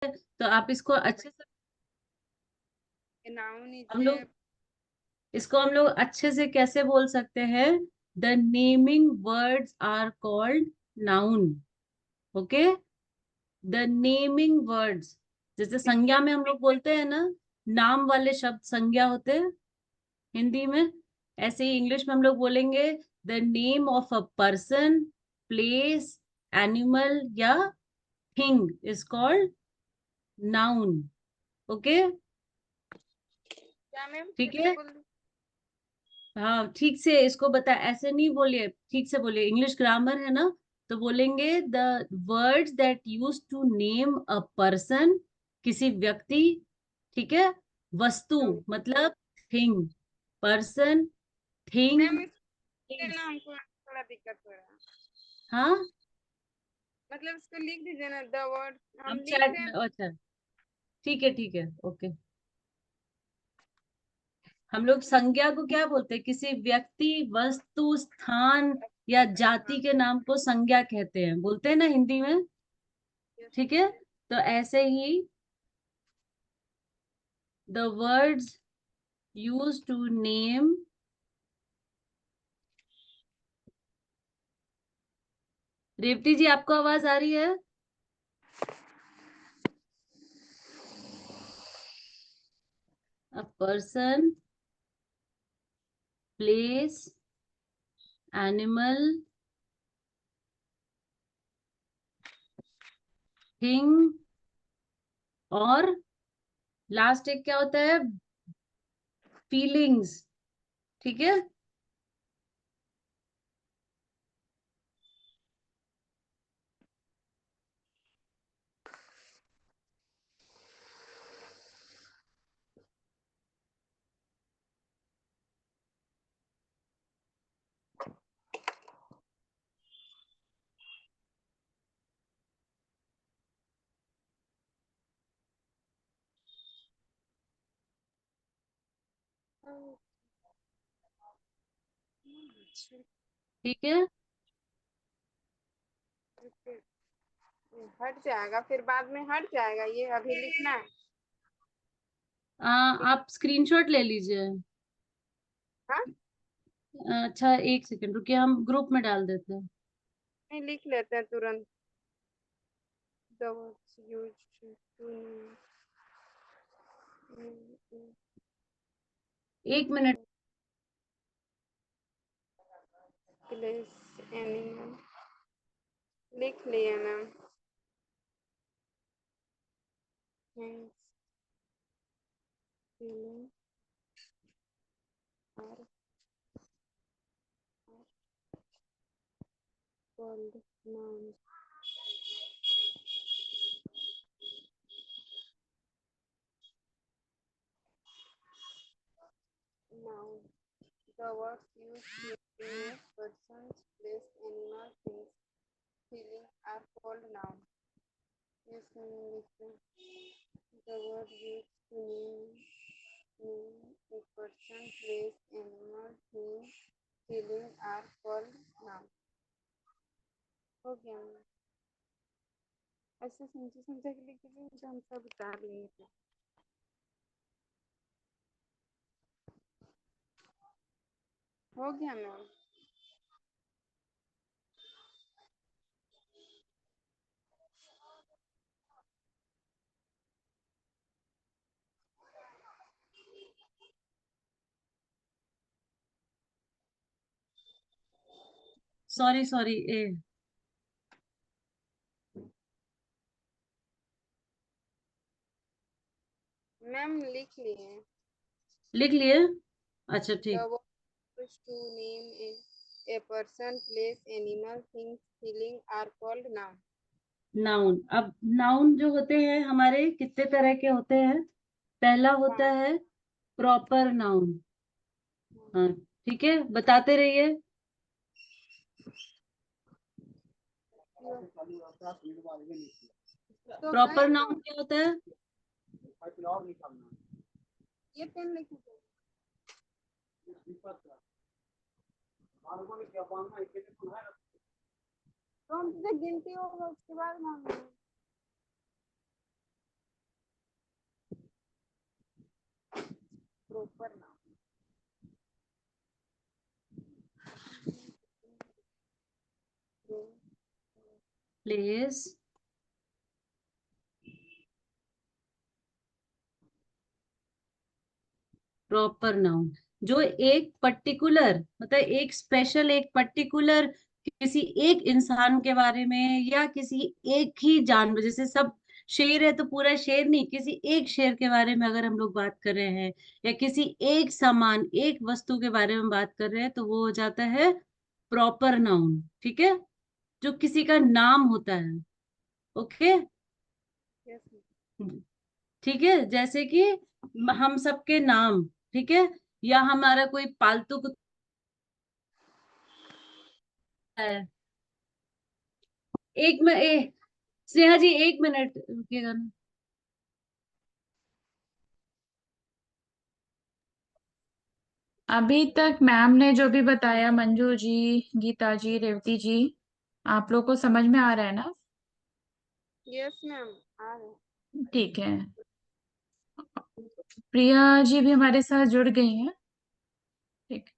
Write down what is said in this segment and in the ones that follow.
तो आप इसको अच्छे से, नाउन इज हम लोग इसको हम लोग अच्छे से कैसे बोल सकते हैं? The naming words are called noun. Okay, the naming words, जैसे संज्ञा में हम लोग बोलते हैं ना, नाम वाले शब्द संज्ञा होते हैं हिंदी में, ऐसे ही इंग्लिश में हम लोग बोलेंगे the name of a person, place, animal या thing is called noun. Okay, क्या मैम, ठीक फिर से है। बोल? हाँ, ठीक से इसको बता, ऐसे नहीं बोलिए, ठीक से बोलिए, इंग्लिश ग्रामर है ना, तो बोलेंगे the words that use to name a person, किसी व्यक्ति, ठीक है, वस्तु तो मतलब थिंग, पर्सन, थिंग, मैम इससे प्लेस। ना हमको थोड़ा दिक्कत हो रहा है। हाँ, मतलब इसको लिख दीजिए ना, द वर्ड हम हम लिख चैट रहे हैं। में, अच्छा, ठीक है, ठीक है, ओके। हम लोग संज्ञा को क्या बोलते हैं? किसी व्यक्ति, वस्तु, स्थान या हाँ, जाति के नाम को संज्ञा कहते हैं, बोलते हैं ना हिंदी में, यस ठीक मैम। है। तो ऐसे ही the words use to name, Revati ji आपको आवाज आ रही है? A person, place, animal, thing, और लास्ट एक क्या होता है? फीलिंग्स, ठीक है। अच्छा, ठीक है, फिर हट जाएगा, फिर बाद में हट जाएगा, ये अभी लिखना है। आप स्क्रीनशॉट ले लीजिए। हाँ, अच्छा, एक सेकंड रुकिए, हम ग्रुप में डाल देते हैं। नहीं लिख लेते हैं तुरंत। द वर्ड्स यूज टू एक मिनट। प्लेस, एनिमल, लिख लिए ma'am. Thanks, feeling are called noun. Noun, the words used to name persons, place, animal, things, feeling are called noun. Yes, listen. The word used to name a person, place, animal, thing, feeling are called noun. हो गया ma'am. ऐसे समझे समझे के लिख दीजिए, तो हम सब उतार लेंगे। हो गया मैम। सॉरी सॉरी, ए मैम लिख लिए। लिख लिए? अच्छा, The ठीक। word used to name a person, place, animal, things, feeling are called noun. Noun, अब नाउन जो होते हैं हमारे कितने तरह के होते हैं? पहला होता पाँच। है प्रॉपर नाउन। हाँ, ठीक है, बताते रहिए। तो प्रॉपर गए ना, नाउन क्या होता है? ये पेन लेके गए। तो हम तुझे गिनती होगा उसके बाद मांगेंगे। proper noun. Place, proper noun जो एक पर्टिकुलर मतलब एक स्पेशल एक पर्टिकुलर किसी एक इंसान के बारे में या किसी एक ही जानवर, जैसे सब शेर है तो पूरा शेर नहीं, किसी एक शेर के बारे में अगर हम लोग बात कर रहे हैं या किसी एक सामान एक वस्तु के बारे में बात कर रहे हैं तो वो हो जाता है प्रॉपर नाउन। ठीक है, जो किसी का नाम होता है। Okay, Yes. ठीक है, जैसे कि हम सबके नाम, ठीक है, या हमारा कोई पालतू कुत्ता है। एक में स्नेहा जी 1 मिनट रुकिएगा ना। अभी तक मैम ने जो भी बताया, मंजू जी, गीता जी, रेवती जी, आप लोग को समझ में आ रहा है ना? Yes, ma'am. आ रहे। ठीक है। प्रिया जी भी हमारे साथ जुड़ गई हैं। ठीक।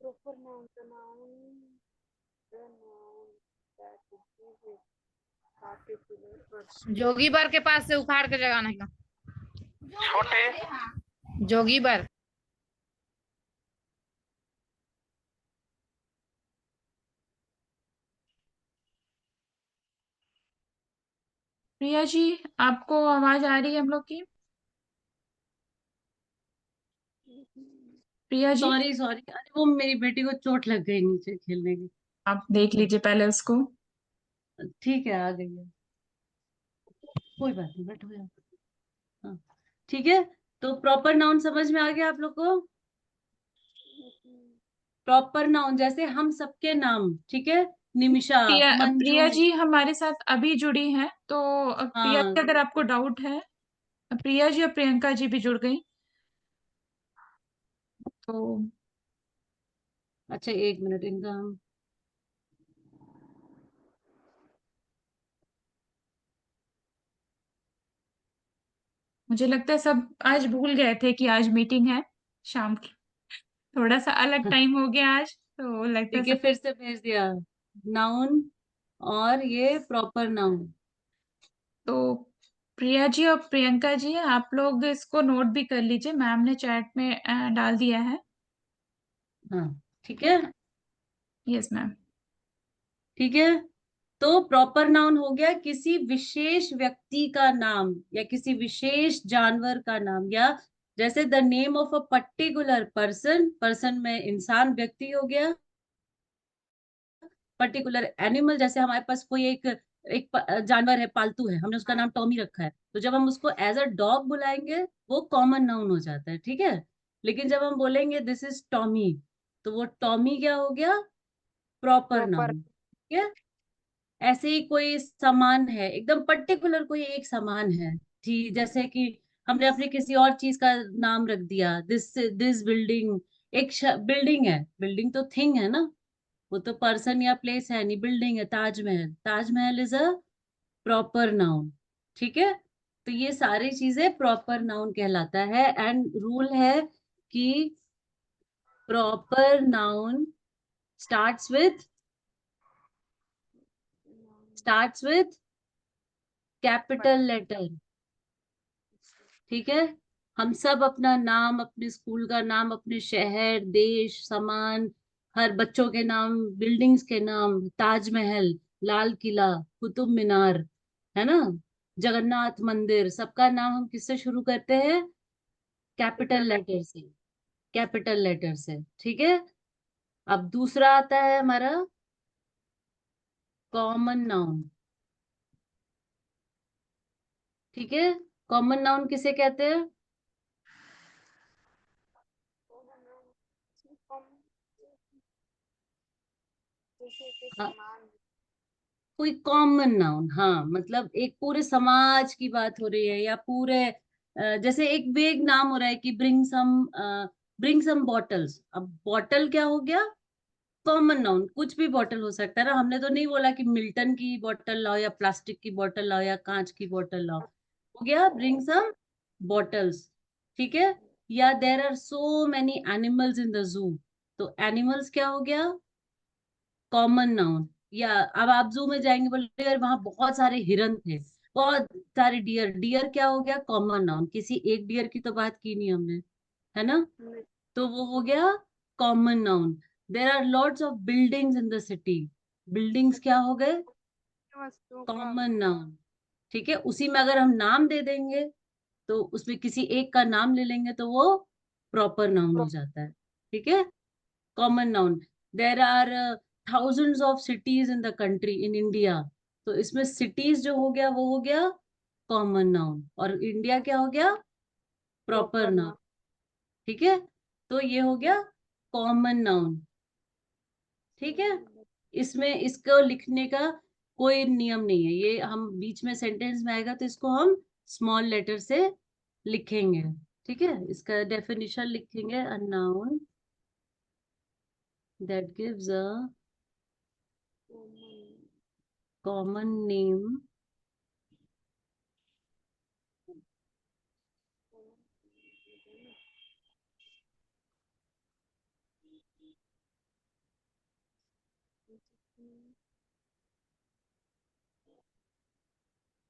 Proper noun, the noun that gives a particular person. जोगी बर के पास से उखाड़ के जगाने का। जोगी बर। प्रिया जी, आपको आवाज आ रही है हम लोग की? प्रिया जी, सॉरी सॉरी, अरे वो मेरी बेटी को चोट लग गई नीचे खेलने की। आप देख लीजिए पहले उसको। ठीक है, आ गई है, कोई बात नहीं, बैठो यहाँ। हाँ, ठीक है, तो प्रॉपर नाउन समझ में आ गया आप लोग को? प्रॉपर नाउन जैसे हम सबके नाम, ठीक है, निमिषा, प्रिया मंजू। प्रिया जी हमारे साथ अभी जुड़ी हैं, तो प्रिया हाँ, जी अगर आपको डाउट है, प्रिया जी और प्रियंका जी भी जुड़ गई, तो अच्छा 1 मिनट इनका हम मुझे लगता है सब आज भूल गए थे कि आज मीटिंग है शाम की। थोड़ा सा अलग टाइम हो गया आज, तो लगता है ठीक है सब। फिर से भेज दिया नाउन और ये प्रॉपर नाउन। तो प्रिया जी और प्रियंका जी, आप लोग इसको नोट भी कर लीजिए, मैम ने चैट में डाल दिया है। हाँ, ठीक है, यस मैम। ठीक है, तो प्रॉपर नाउन हो गया किसी विशेष व्यक्ति का नाम या किसी विशेष जानवर का नाम, या जैसे the name of a particular person, person में इंसान व्यक्ति हो गया, पर्टिकुलर एनिमल जैसे हमारे पास कोई एक एक जानवर है, पालतू है, हमने उसका नाम टॉमी रखा है, तो जब हम उसको एज अ डॉग बुलाएंगे वो कॉमन नाउन हो जाता है। ठीक है, लेकिन जब हम बोलेंगे दिस इज टॉमी तो वो टॉमी क्या हो गया? Proper Proper. नाउन। ठीक है, ऐसे ही कोई सामान है, एकदम पर्टिकुलर कोई एक सामान है, जी, जैसे कि हमने अपने किसी और चीज का नाम रख दिया, दिस दिस बिल्डिंग, एक बिल्डिंग है, बिल्डिंग तो थिंग है ना, वो तो पर्सन या प्लेस है नहीं, बिल्डिंग है, Taj Mahal, Taj Mahal is a proper noun. ठीक है, तो ये सारी चीजें प्रॉपर नाउन कहलाता है, एंड रूल है कि proper noun starts with starts with capital letter. ठीक है, हम सब अपना नाम, अपने स्कूल का नाम, अपने शहर, देश, सामान, हर बच्चों के नाम, बिल्डिंग्स के नाम, ताजमहल, लाल किला, कुतुब मीनार, है ना, जगन्नाथ मंदिर, सबका नाम हम किससे शुरू करते हैं? कैपिटल लेटर से, कैपिटल लेटर से। ठीक है, अब दूसरा आता है हमारा कॉमन नाउन। ठीक है, कॉमन नाउन किसे कहते हैं? जैसे कि हाँ, समान। कोई कॉमन नाउन, हाँ, मतलब एक पूरे समाज की बात हो रही है या पूरे जैसे एक वेग नाम हो रहा है कि ब्रिंग सम बॉटल्स, अब बॉटल क्या हो गया? कॉमन नाउन कुछ भी बॉटल हो सकता है ना, हमने तो नहीं बोला कि मिल्टन की बॉटल लाओ या प्लास्टिक की बॉटल लाओ या कांच की बॉटल लाओ, हो गया ब्रिंग सम बॉटल्स, ठीक है। या there are so many animals in the zoo, तो एनिमल्स क्या हो गया, कॉमन नाउन। या अब आप जू में जाएंगे, बोले यार वहां बहुत सारे हिरन थे, बहुत सारे डियर, डियर क्या हो गया, कॉमन नाउन, किसी एक डियर की तो बात की नहीं हमने, है ना, नहीं, तो वो हो गया common noun. There are lots of buildings in the city, buildings क्या हो गए, वस्तुओं का कॉमन नाउन, ठीक है। उसी में अगर हम नाम दे देंगे तो उसमें किसी एक का नाम ले लेंगे तो वो प्रॉपर नाउन हो जाता है, ठीक है, common noun. There are thousands of cities in the country in India, तो इसमें सिटीज जो हो गया वो हो गया कॉमन नाउन, और इंडिया क्या हो गया, प्रॉपर प्रॉपर नाउन, नाम। ठीक है। तो ये हो गया कॉमन नाउन, ठीक है। इसमें इसको लिखने का कोई नियम नहीं है, ये हम बीच में सेंटेंस में आएगा तो इसको हम स्मॉल लेटर से लिखेंगे, ठीक है। इसका डेफिनेशन लिखेंगे, a noun that gives a common name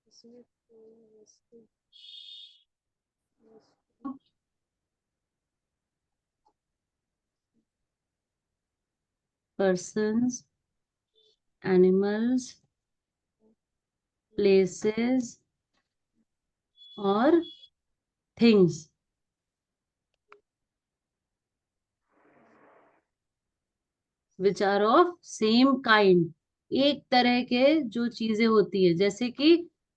इसमें कोई वस्तु persons, animals, places और things which are of same kind, एक तरह के जो चीजें होती है, जैसे कि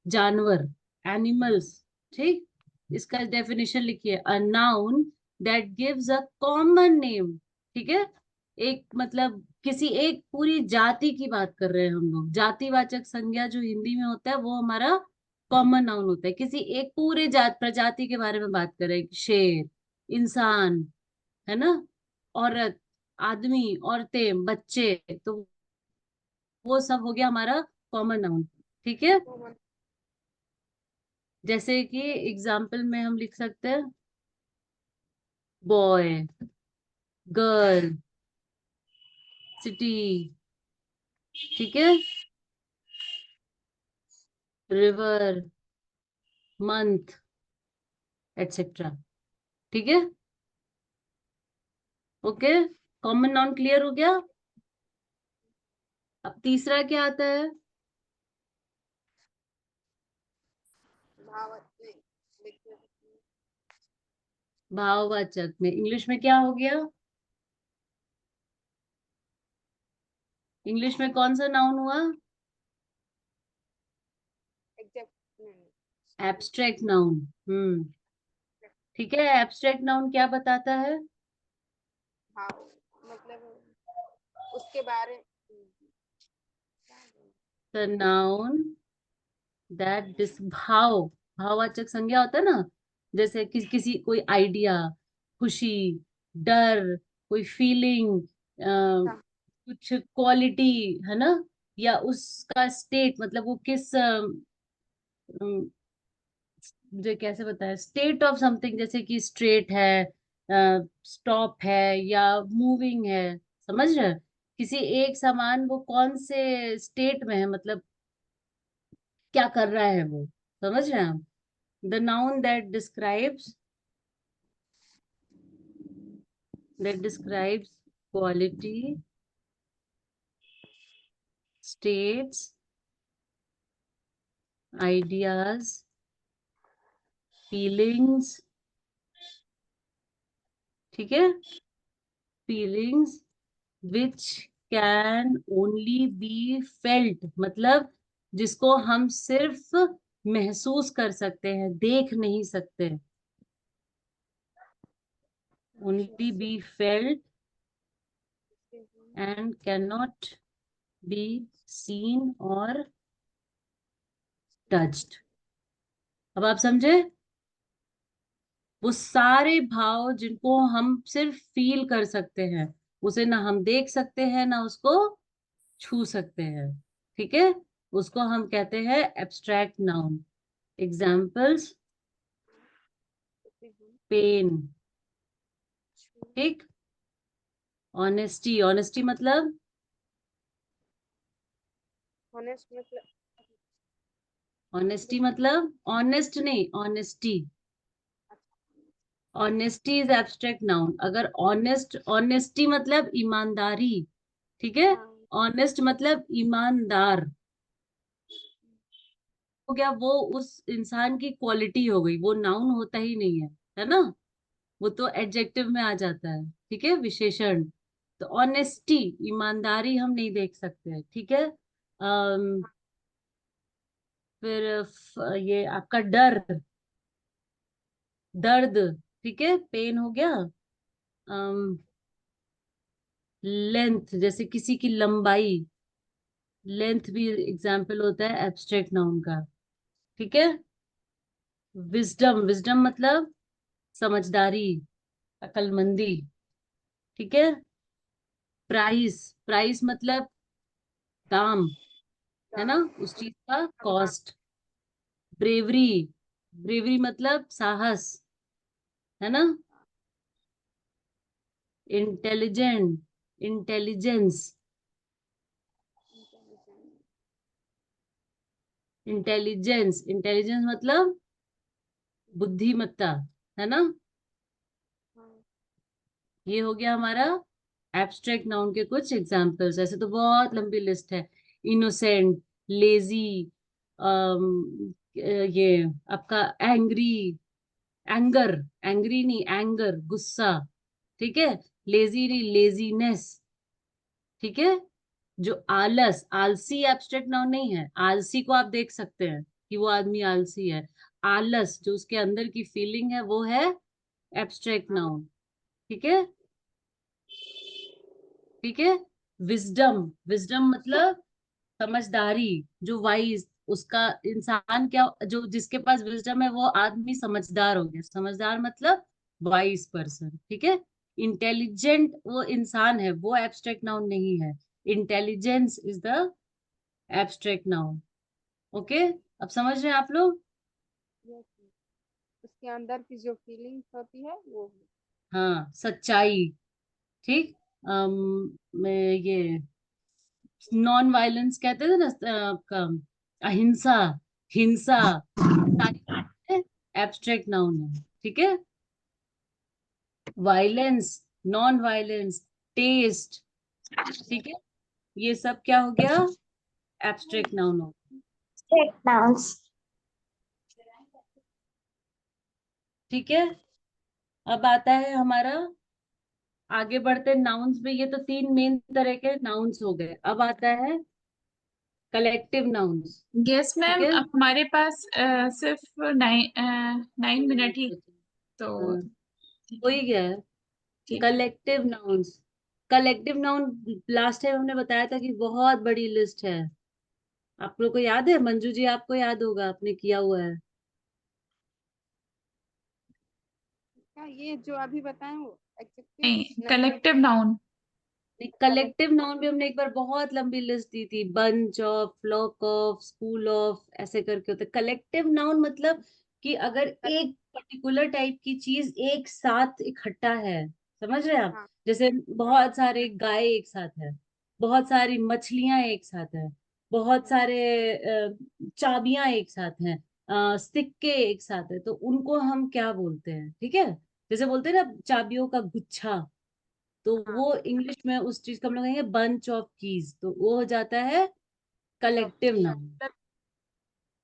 जानवर, एनिमल्स, ठीक। इसका डेफिनेशन लिखिए, a noun that gives a common name, ठीक है। एक मतलब किसी एक पूरी जाति की बात कर रहे हैं हम लोग, जातिवाचक संज्ञा जो हिंदी में होता है वो हमारा कॉमन नाउन होता है, किसी एक पूरे जात प्रजाति के बारे में बात कर रहे हैं, शेर, इंसान, है ना, औरत, आदमी, औरतें, बच्चे, तो वो सब हो गया हमारा कॉमन नाउन, ठीक है। कॉमन। जैसे कि एग्जाम्पल में हम लिख सकते हैं, बॉय, गर्ल, सिटी, ठीक है, रिवर, मंथ, एटसेट्रा, ठीक है, ओके। कॉमन नाउन क्लियर हो गया। अब तीसरा क्या आता है, भाव नहीं, देखिए भाववाचक में इंग्लिश में क्या हो गया, इंग्लिश में कौन सा नाउन हुआ, एग्जैक्ट नहीं, एब्स्ट्रैक्ट नाउन, ठीक है। एब्स्ट्रैक्ट नाउन क्या बताता है, भाव मतलब उसके बारे द नाउन दैट डिस, भाव, भाववाचक संज्ञा होता है ना, जैसे किसी कोई आइडिया, खुशी, डर, कोई फीलिंग, हाँ, कुछ क्वालिटी, है ना, या उसका स्टेट, मतलब वो किस मुझे कैसे बताया, स्टेट ऑफ समथिंग, जैसे कि स्ट्रेट है, स्टॉप है, या मूविंग है, समझ रहे हैं? किसी एक सामान वो कौन से स्टेट में है, मतलब क्या कर रहा है वो, समझ रहे हैं आप, the noun that describes quality, states, ideas, feelings, ठीक है, feelings which can only be felt, मतलब जिसको हम सिर्फ महसूस कर सकते हैं, देख नहीं सकते, only be felt and can not be seen और टच्ड। अब आप समझे, वो सारे भाव जिनको हम सिर्फ फील कर सकते हैं, उसे ना हम देख सकते हैं ना उसको छू सकते हैं, ठीक है। उसको हम कहते हैं एब्स्ट्रैक्ट नाउन। एग्जाम्पल्स, पेन, ठीक। ऑनेस्टी, ऑनेस्टी मतलब, ऑनेस्ट मतलब ऑनेस्टी मतलब ऑनेस्ट नहीं, honesty. Honesty is abstract noun. अगर ऑनेस्ट, ऑनेस्टी मतलब ईमानदारी, ठीक है। हाँ ऑनेस्ट मतलब ईमानदार हो गया, वो उस इंसान की क्वालिटी हो गई, वो नाउन होता ही नहीं है ना। वो तो एडजेक्टिव में आ जाता है, ठीक है, विशेषण। तो ऑनेस्टी, ईमानदारी हम नहीं देख सकते, ठीक है। फिर ये आपका डर, दर्द, ठीक है, पेन हो गया। लेंथ, जैसे किसी की लंबाई, लेंथ भी एग्जाम्पल होता है एब्स्ट्रैक्ट नाउन का, ठीक है। विजडम, विजडम मतलब समझदारी, अकलमंदी, ठीक है। प्राइस, प्राइस मतलब दाम, है ना, उस चीज का कॉस्ट। ब्रेवरी, ब्रेवरी मतलब साहस, है ना। इंटेलिजेंट, इंटेलिजेंस, इंटेलिजेंस, इंटेलिजेंस मतलब बुद्धिमत्ता, है ना। हाँ ये हो गया हमारा एब्स्ट्रैक्ट नाउन के कुछ एग्जाम्पल्स। ऐसे तो बहुत लंबी लिस्ट है। इनोसेंट, लेजी, ये आपका एंग्री, एंगर, एंग्री नहीं, एंगर गुस्सा, ठीक है। लेजी नहीं, लेजीनेस, ठीक है। जो आलस, आलसी एब्स्ट्रैक्ट नाउन नहीं है। आलसी को आप देख सकते हैं कि वो आदमी आलसी है। आलस जो उसके अंदर की फीलिंग है वो है एब्स्ट्रैक्ट नाउन, ठीक है, ठीक है। विजडम, विजडम मतलब समझदारी, जो वाइज, उसका इंसान क्या, जो जिसके पास विजडम है वो आदमी समझदार हो गया। समझदार मतलब वाइज पर्सन, ठीक है। इंटेलिजेंट वो इंसान है, वो एब्स्ट्रैक्ट नाउन नहीं है। Intelligence is the abstract noun. Okay, अब समझ रहे हैं आप लोग। yes, उसके अंदर की जो फीलिंग्स होती है वो। हाँ, सच्चाई, ठीक। मैं ये नॉन वायलेंस कहते थे ना, आपका अहिंसा, हिंसा, सारी एब्स्ट्रैक्ट नाउन है, ठीक है। वायलेंस, नॉन वायलेंस, टेस्ट, ठीक है, ये सब क्या हो गया, एब्स्ट्रैक्ट नाउन हो Take nouns. गया, ठीक है। अब आता है हमारा, आगे बढ़ते नाउन्स में। ये तो तीन मेन तरह के नाउन्स हो गए। अब आता है कलेक्टिव नाउन्स, यस ठीक मैम, है। अब हमारे पास सिर्फ 9 मिनट ही, तो हाँ, ठीक हो है। ही गया है। ठीक है। Collective nouns, collective noun last time हमने बताया था कि बहुत बड़ी लिस्ट है। आप लोग को याद है, मंजू जी आपको याद होगा, आपने किया हुआ है। क्या ये जो अभी बताए वो एग्जेक्टिव नहीं, नहीं है? Collective noun. कलेक्टिव नाउन भी हमने एक बार बहुत लंबी लिस्ट दी थी, bunch of, flock of, school of, ऐसे करके होते। कलेक्टिव नाउन मतलब कि अगर एक पर्टिकुलर टाइप की चीज एक साथ इकट्ठा है, समझ रहे हैं आप। हाँ जैसे बहुत सारे गाय एक साथ है, बहुत सारी मछलियां एक साथ है, बहुत सारे चाबियां एक साथ हैं, सिक्के एक साथ है, तो उनको हम क्या बोलते हैं, ठीक है। जैसे बोलते हैं ना चाबियों का गुच्छा, तो हाँ वो इंग्लिश में उस चीज को हम लोग कहेंगे बंच ऑफ कीज, तो वो हो जाता है जॉब कलेक्टिव की नाउन, मतलब। हाँ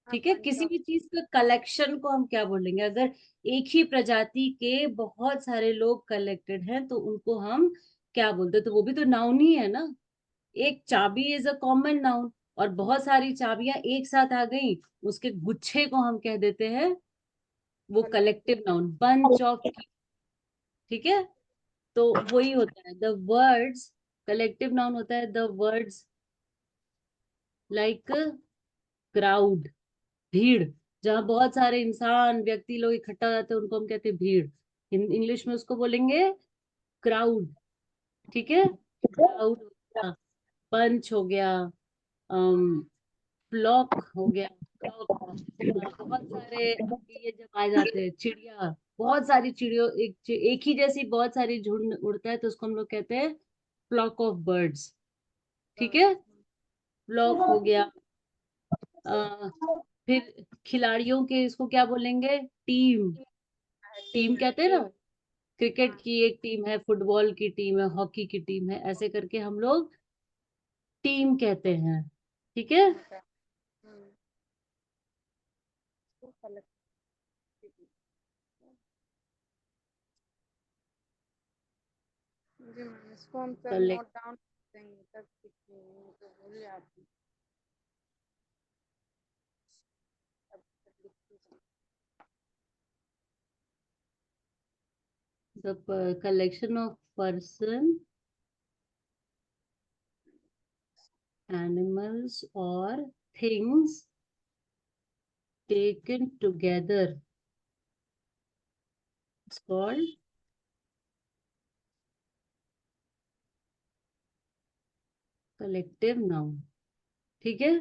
ठीक है। बन किसी जॉब। भी चीज का कलेक्शन को हम क्या बोलेंगे, अगर एक ही प्रजाति के बहुत सारे लोग कलेक्टेड हैं तो उनको हम क्या बोलते हैं, तो वो भी तो नाउन ही है ना। एक चाबी इज अ कॉमन नाउन, और बहुत सारी चाबियां एक साथ आ गई, उसके गुच्छे को हम कह देते हैं, वो कलेक्टिव नाउन, बंच ऑफ, ठीक है। तो वही होता है द वर्ड्स, कलेक्टिव नाउन होता है द वर्ड्स लाइक क्राउड, भीड़। जहाँ बहुत सारे इंसान, व्यक्ति, लोग इकट्ठा हो जाते हैं उनको हम कहते हैं भीड़। इंग्लिश में उसको बोलेंगे क्राउड, ठीक है, क्राउड हो गया, पंच हो गया, फ्लॉक हो गया, फ्लॉक, बहुत सारे ये जब आ जाते हैं, चिड़िया, बहुत सारी चिड़ियों एक ही जैसी बहुत सारी झुंड उड़ता है तो उसको हम लोग कहते हैं फ्लॉक ऑफ बर्ड्स। ठीक है, फ्लॉक हो गया। अ, फिर खिलाड़ियों के इसको क्या बोलेंगे? टीम। टीम कहते हैं ना, क्रिकेट की एक टीम है, फुटबॉल की टीम है, हॉकी की टीम है, ऐसे करके हम लोग टीम कहते हैं। ठीक है, जी मैम, इसको हम सब कलेक्ट नोट डाउन करेंगे तब सीखेंगे, नहीं तो भूल जाती हूँ। अब तक लिखती जाऊँ। The collection of person, animals or things taken together is called collective noun। ठीक है,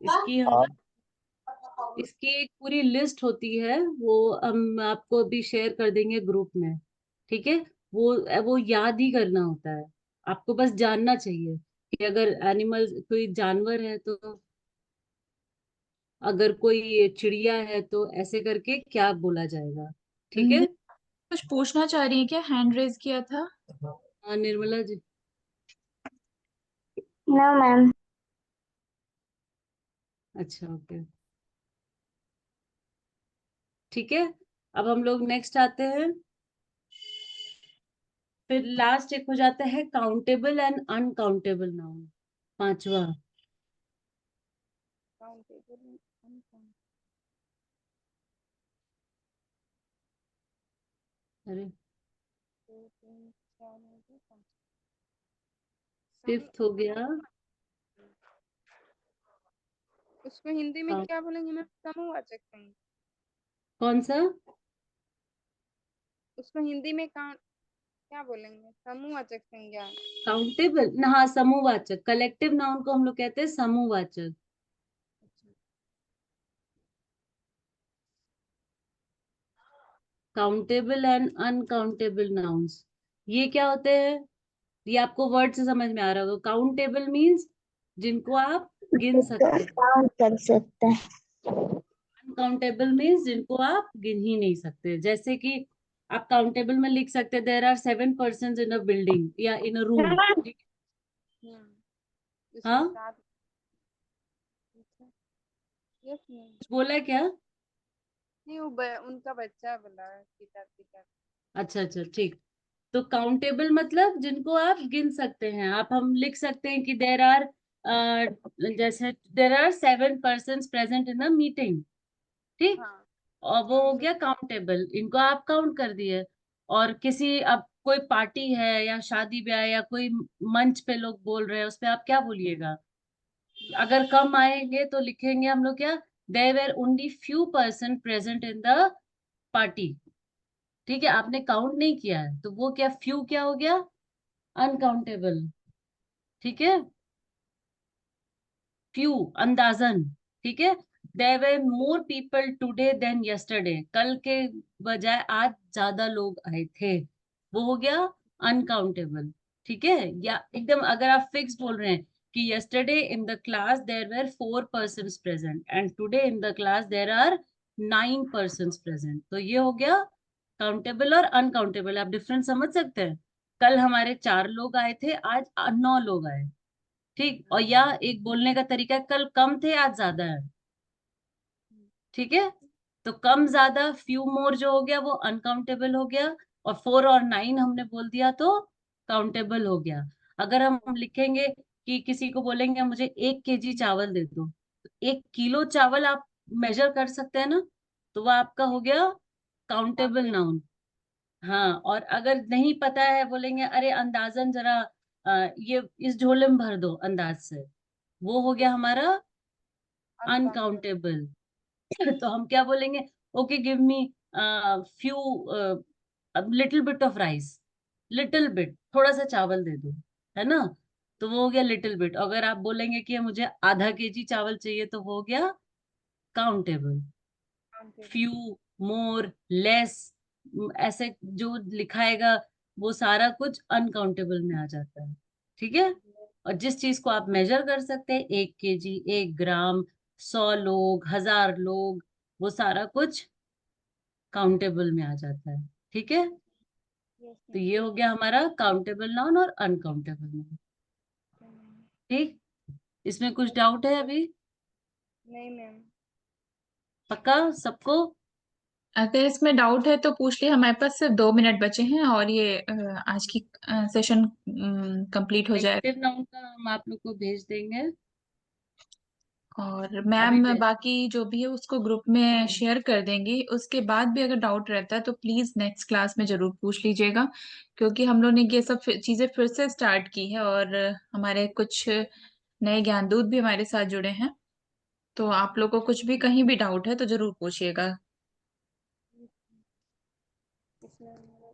इसकी हम इसकी एक पूरी लिस्ट होती है, वो हम आपको अभी शेयर कर देंगे ग्रुप में। ठीक है, वो याद ही करना होता है, आपको बस जानना चाहिए कि अगर एनिमल कोई जानवर है तो, अगर कोई चिड़िया है तो ऐसे करके क्या बोला जाएगा। ठीक है, कुछ पूछना चाह रही है क्या? हैंड रेज किया था। हाँ निर्मला जी। No, ma'am. अच्छा, ओके, ठीक है। अब हम लोग नेक्स्ट आते हैं, फिर लास्ट एक हो जाता है काउंटेबल एंड अनकाउंटेबल नाउन, पांचवा। Countable, uncountable. अरे, 2 3 4 हो गए, 5। फिफ्थ हो गया। उसको हिंदी में हाँ, क्या बोलेंगे मैम? समूहवाचक कहेंगे। कौन सा? उसको हिंदी में क्या बोलेंगे? समूहवाचक संज्ञा। काउंटेबल, हाँ समूहवाचक, कलेक्टिव नाउन को हम लोग कहते हैं समूहवाचक। काउंटेबल एंड अनकाउंटेबल नाउन्स, ये क्या होते हैं? ये आपको वर्ड से समझ में आ रहा होगा। काउंटेबल मीन्स जिनको आप गिन सकते हैं, काउंट कर सकते हैं। अनकाउंटेबल मीन्स जिनको आप गिन ही नहीं सकते। जैसे कि आप काउंटेबल में लिख सकते हैं there are 7 person in a building या इन अ रूम। उसमें हाँ, 7। Yes ma'am. कुछ बोला है क्या? नहीं, वो उनका बच्चा बोला है, पिता पिता। अच्छा अच्छा, ठीक। तो काउंटेबल मतलब जिनको आप गिन सकते हैं। आप हम लिख सकते हैं कि देर आर, जैसे there are 7 person present in a meeting. ठीक, हाँ। और वो हो तो गया काउंटेबल, इनको आप काउंट कर दिए। और किसी, अब कोई पार्टी है या शादी ब्याह या कोई मंच पे लोग बोल रहे हैं, उस पे आप क्या बोलिएगा? अगर कम आएंगे तो लिखेंगे हम लोग क्या? There were only few person present in the party. ठीक है, आपने काउंट नहीं किया है तो वो क्या, फ्यू क्या हो गया? अनकाउंटेबल। ठीक है, फ्यू, अंदाजन। ठीक है, there were more people today than yesterday, कल के बजाय आज ज्यादा लोग आए थे, वो हो गया अनकाउंटेबल। ठीक है, या एकदम अगर आप फिक्स बोल रहे हैं कि yesterday in the class there were 4 person present and today in the class there are 9 person present, तो ये हो गया काउंटेबल और अनकाउंटेबल। आप डिफरेंस समझ सकते हैं? कल हमारे 4 लोग आए थे, आज 9 लोग आए। ठीक, और या एक बोलने का तरीका है, कल कम थे आज ज्यादा है। ठीक है, तो कम ज्यादा, फ्यू मोर जो हो गया वो अनकाउंटेबल हो गया, और 4 और 9 हमने बोल दिया तो काउंटेबल हो गया। अगर हम लिखेंगे कि किसी को बोलेंगे मुझे 1 kg चावल दे दो, तो 1 किलो चावल आप मेजर कर सकते हैं ना, तो वो आपका हो गया काउंटेबल नाउन। हाँ, और अगर नहीं पता है, बोलेंगे अरे अंदाजन जरा ये इस झोले में भर दो अंदाज से, वो हो गया हमारा अनकाउंटेबल। अनकाउंटेबल। तो हम क्या बोलेंगे? Okay give me few little bit of rice, little bit, थोड़ा सा चावल दे दो, है ना, तो वो हो गया लिटिल बिट। अगर आप बोलेंगे कि मुझे आधा केजी चावल चाहिए तो वो हो गया काउंटेबल। फ्यू, मोर, लेस, ऐसे जो लिखाएगा वो सारा कुछ अनकाउंटेबल में आ जाता है। ठीक है। और जिस चीज को आप मेजर कर सकते हैं, 1 केजी, 1 ग्राम, 100 लोग, 1000 लोग, वो सारा कुछ काउंटेबल में आ जाता है। ठीक है। यस तो मैम। ये हो गया हमारा काउंटेबल नाउन और अनकाउंटेबल नाउन। ठीक। इसमें कुछ डाउट है अभी? नहीं मैम। पक्का सबको? अगर इसमें डाउट है तो पूछ लिए, हमारे पास सिर्फ 2 मिनट बचे हैं और ये आज की सेशन कंप्लीट हो जाएगा। नेगेटिव नाउन का हम आप लोग को भेज देंगे। और अभी मैम भेज। बाकी जो भी है उसको ग्रुप में शेयर कर देंगी। उसके बाद भी अगर डाउट रहता है तो प्लीज नेक्स्ट क्लास में जरूर पूछ लीजिएगा, क्योंकि हम लोग ने ये सब चीजें फिर से स्टार्ट की है और हमारे कुछ नए ज्ञानदूत भी हमारे साथ जुड़े हैं। तो आप लोग को कुछ भी कहीं भी डाउट है तो जरूर पूछिएगा। इसमें मेरा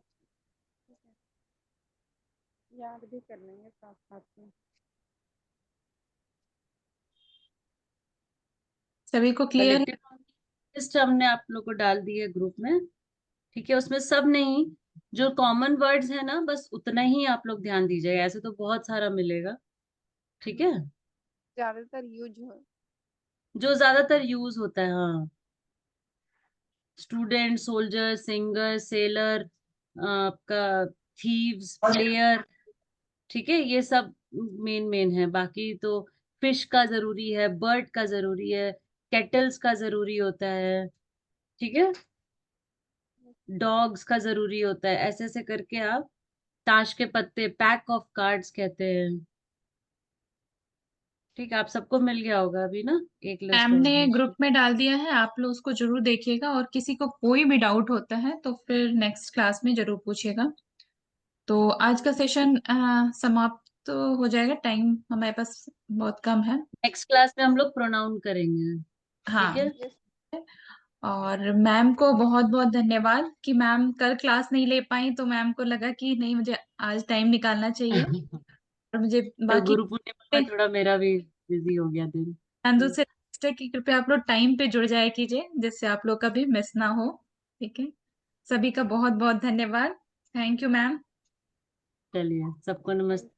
याद भी कर लेंगे साथ साथ में। सभी को क्लियर है? कलेक्टिव लिस्ट हमने आप लोग को डाल दी है ग्रुप में। ठीक है। उसमें सब नहीं, जो कॉमन वर्ड्स है ना, बस उतना ही आप लोग ध्यान दीजिएगा, ऐसे तो बहुत सारा मिलेगा। ठीक है। ज्यादातर यूज हो। जो ज्यादातर यूज होता है, हाँ। स्टूडेंट, सोल्जर, सिंगर, सेलर, आपका थीव्स, प्लेयर। ठीक है। ये सब मेन मेन है। बाकी तो फिश का जरूरी है, बर्ड का जरूरी है, केटल्स का जरूरी होता है। ठीक है। डॉग्स का जरूरी होता है। ऐसे ऐसे करके आप, ताश के पत्ते, पैक ऑफ कार्ड्स कहते हैं। ठीक है। आप सबको मिल गया होगा अभी ना, एक लिस्ट मैम और ने भेज ग्रुप दी। में डाल दिया है, आप लोग उसको जरूर देखिएगा और किसी को कोई भी डाउट होता है तो फिर नेक्स्ट क्लास में जरूर पूछिएगा। तो आज का सेशन समाप्त तो हो जाएगा, टाइम हमारे पास बहुत कम है। नेक्स्ट क्लास में हम लोग प्रोनाउन करेंगे। ठीक हाँ। है। यस। और मैम को बहुत बहुत धन्यवाद कि मैम कल क्लास नहीं ले पाई, तो मैम को लगा कि नहीं मुझे आज टाइम निकालना चाहिए और मुझे कल बाकी गुरु पूर्णिमा में थोड़ा मेरा भी बिजी हो गया दिन। चंदू से request है कि कृपया आप लोग टाइम पे जुड़ जाया कीजिए जिससे आप लोग का भी मिस ना हो। ठीक है। सभी का बहुत बहुत धन्यवाद। Thank you ma'am. चलिए, सबको नमस्ते।